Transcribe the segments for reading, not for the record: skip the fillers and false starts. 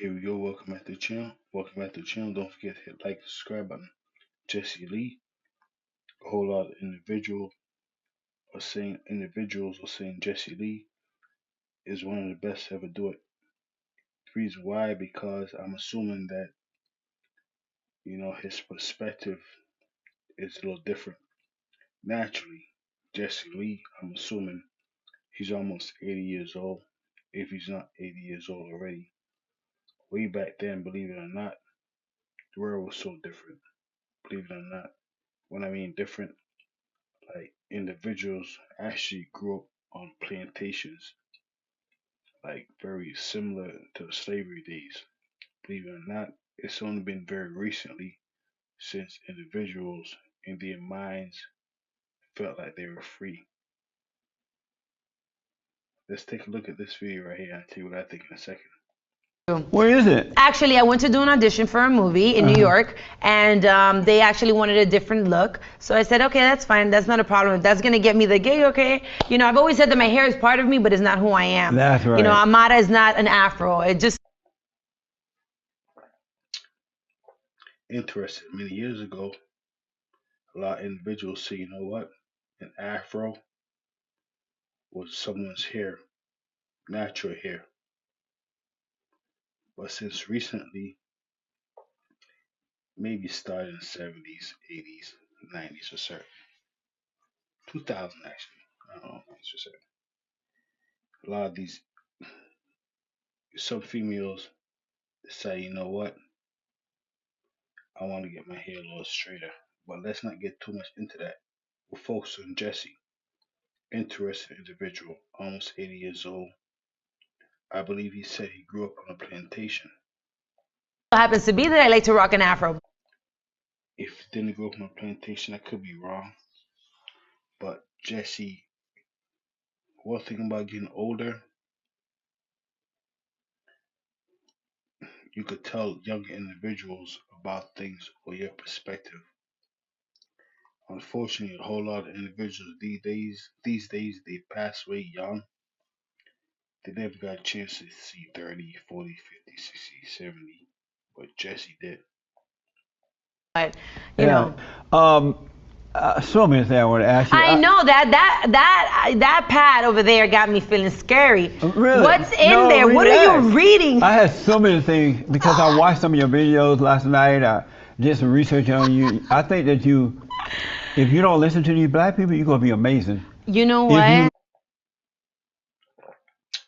Here we go. Welcome back to the channel. Welcome back to the channel. Don't forget to hit like, subscribe button. Jesse Lee. A whole lot of individuals are saying Jesse Lee is one of the best to ever do it. The reason why, because I'm assuming that his perspective is a little different. Naturally, Jesse Lee, I'm assuming he's almost 80 years old. If he's not 80 years old already, way back then, believe it or not, the world was so different. Believe it or not. When I mean different, like individuals actually grew up on plantations, like very similar to the slavery days. Believe it or not, it's only been very recently since individuals in their minds felt like they were free. Let's take a look at this video right here. I'll tell you what I think in a second. Where is it? Actually, I went to do an audition for a movie in New York, and they actually wanted a different look. So I said, okay, that's fine. That's not a problem. If that's going to get me the gig, okay. I've always said that my hair is part of me, but it's not who I am. That's right. Amara is not an afro. It just. Interesting. Many years ago, a lot of individuals say, you know what? An afro was someone's hair, natural hair. But since recently, maybe started in the 70s, 80s, 90s for certain. 2000 actually. I don't know, for certain. A lot of these, some females say, you know what, I want to get my hair a little straighter. But let's not get too much into that. We're focused on Jesse. Interesting individual, almost 80 years old. I believe he said he grew up on a plantation. Happens to be that I like to rock an afro. If he didn't grow up on a plantation, I could be wrong. But Jesse, one thing about getting older, you could tell younger individuals about things or your perspective. Unfortunately, a whole lot of individuals these days, they pass away young. They never got a chance to see 30, 40, 50, 60, 70, but Jesse did. But, you Yeah. know. So many things I want to ask you. I know that pad over there got me feeling scary. Really? What's in No, there? What are you relax. reading? I had so many things because I watched some of your videos last night. I did some research on you. I think that if you don't listen to these black people, you're gonna be amazing. You know If you what?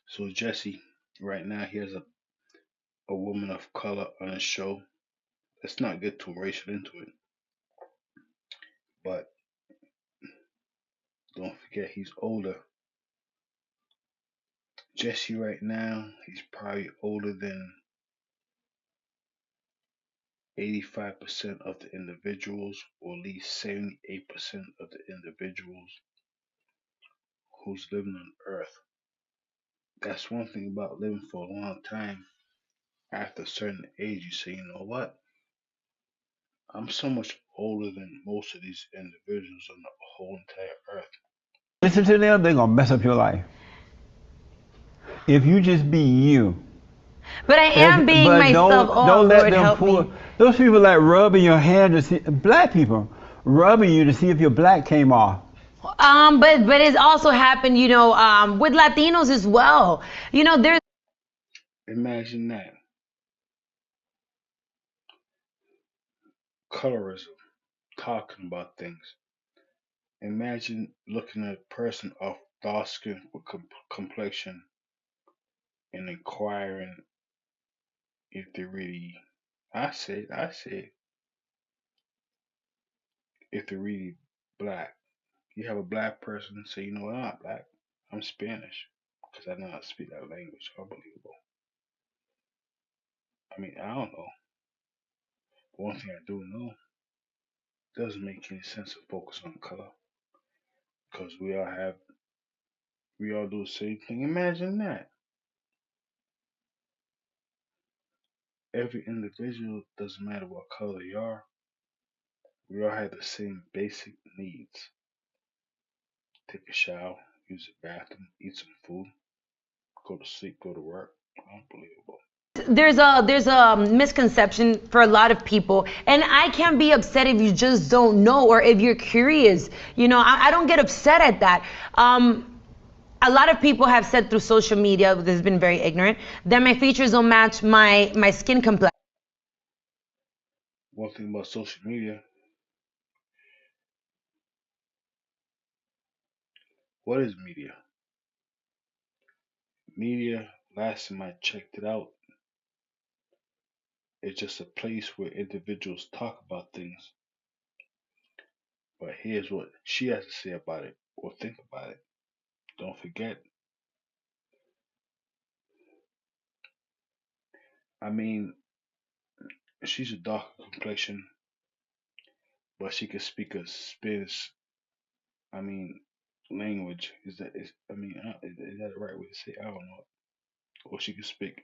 So Jesse, right now, he has a woman of color on his show. Let's not get too racial into it, but don't forget he's older. Jesse right now, he's probably older than 85% of the individuals, or at least 78% of the individuals who's living on Earth. That's one thing about living for a long time. After a certain age, you say, you know what? I'm so much older than most of these individuals on the whole entire Earth. listen to them, they're gonna mess up your life. If you just be you. But I am being But myself. don't Oh, don't let Lord, them help fool. me. Those people like rubbing your hand to see black people rubbing you to see if your black came off. But it's also happened, with Latinos as well. There's. Imagine that. Colorism, talking about things. Imagine looking at a person of dark skin with complexion and inquiring if they're really, I say, if they're really black. You have a black person say, you know what, I'm not black. I'm Spanish because I know how to speak that language. Unbelievable. I mean, I don't know. But one thing I do know, it doesn't make any sense to focus on color because we all do the same thing. Imagine that. Every individual, doesn't matter what color you are, we all have the same basic needs. Take a shower, use the bathroom, eat some food, go to sleep, go to work. Unbelievable. there's a misconception for a lot of people, and I can't be upset if you just don't know or if you're curious. I don't get upset at that. A lot of people have said through social media, this has been very ignorant, that my features don't match my skin complexion. One thing about social media, what is media? Media, last time I checked it out, is just a place where individuals talk about things. But here's what she has to say about it or think about it. Don't forget, I mean, she's a dark complexion, but she can speak a Spanish, I mean, language. Is that the right way to say it? I don't know. Or she can speak,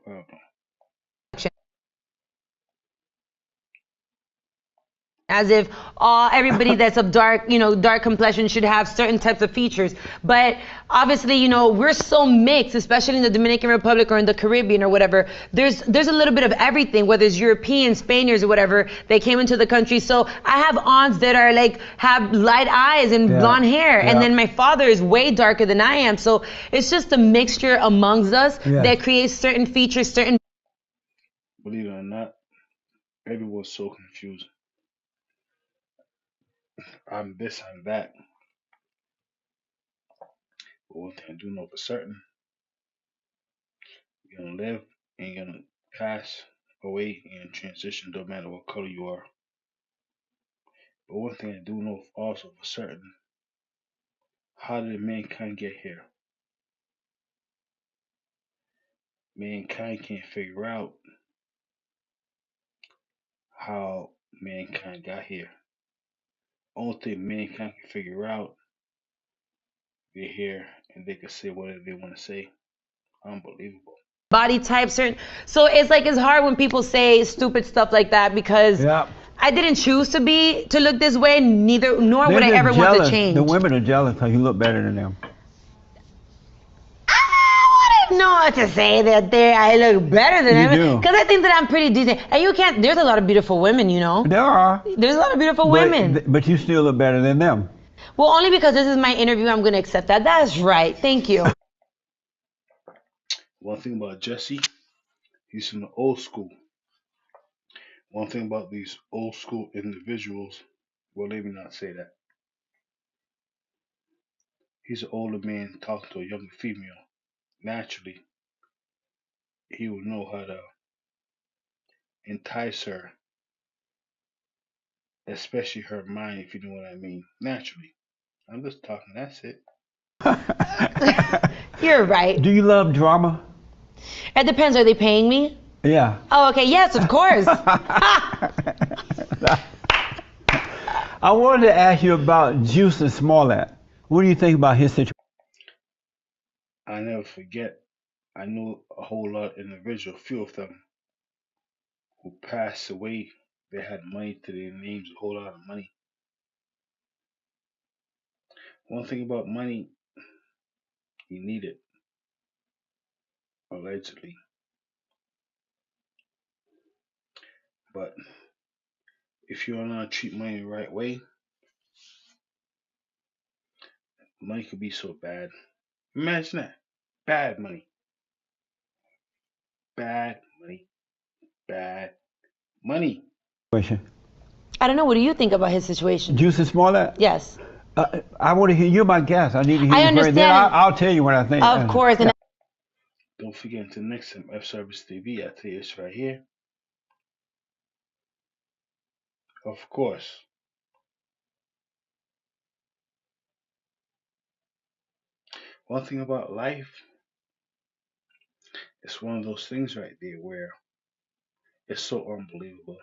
I don't know. As if everybody that's of dark complexion should have certain types of features. But obviously, we're so mixed, especially in the Dominican Republic or in the Caribbean or whatever. There's a little bit of everything, whether it's Europeans, Spaniards, or whatever. They came into the country. So I have aunts that are have light eyes and blonde hair, and then my father is way darker than I am. So it's just a mixture amongst us that creates certain features, certain. Believe it or not, everyone's so confused. I'm this, I'm that. But one thing I do know for certain, you're gonna live and you're gonna pass away and transition, no matter what color you are. But one thing I do know also for certain, how did mankind get here? Mankind can't figure out how mankind got here. Only thing mankind can figure out, they're here and they can say whatever they want to say. Unbelievable. Body type, certain. So it's hard when people say stupid stuff like that because I didn't choose to look this way, nor would I ever want to change. The women are jealous because you look better than them. I wouldn't know what to say that I look better than them because I think that I'm pretty decent. And you can't. There's a lot of beautiful women, There are. There's a lot of beautiful women. But you still look better than them. Well, only because this is my interview, I'm going to accept that. That's right. Thank you. One thing about Jesse, he's from the old school. One thing about these old school individuals, well, let me not say that. He's an older man talking to a younger female. Naturally, he will know how to entice her, especially her mind, if you know what I mean. Naturally. I'm just talking, that's it. You're right. Do you love drama? It depends. Are they paying me? Yeah. Oh, okay. Yes, of course. I wanted to ask you about Jussie Smollett. What do you think about his situation? I never forget, I know a whole lot of individuals, few of them, who passed away. They had money to their names, a whole lot of money. One thing about money, you need it, allegedly. But if you don't know how to treat money the right way, money could be so bad. Imagine that. Bad money. Bad money. Bad money. I don't know. What do you think about his situation? Jussie Smollett? Yes. I want to hear, you're my guest. I need to hear I you understand. Then I'll tell you what I think. Of course. And Don't forget, until next time, F Service TV, I tell you this right here. Of course. One thing about life, it's one of those things right there where it's so unbelievable.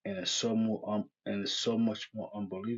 And it's so much more unbelievable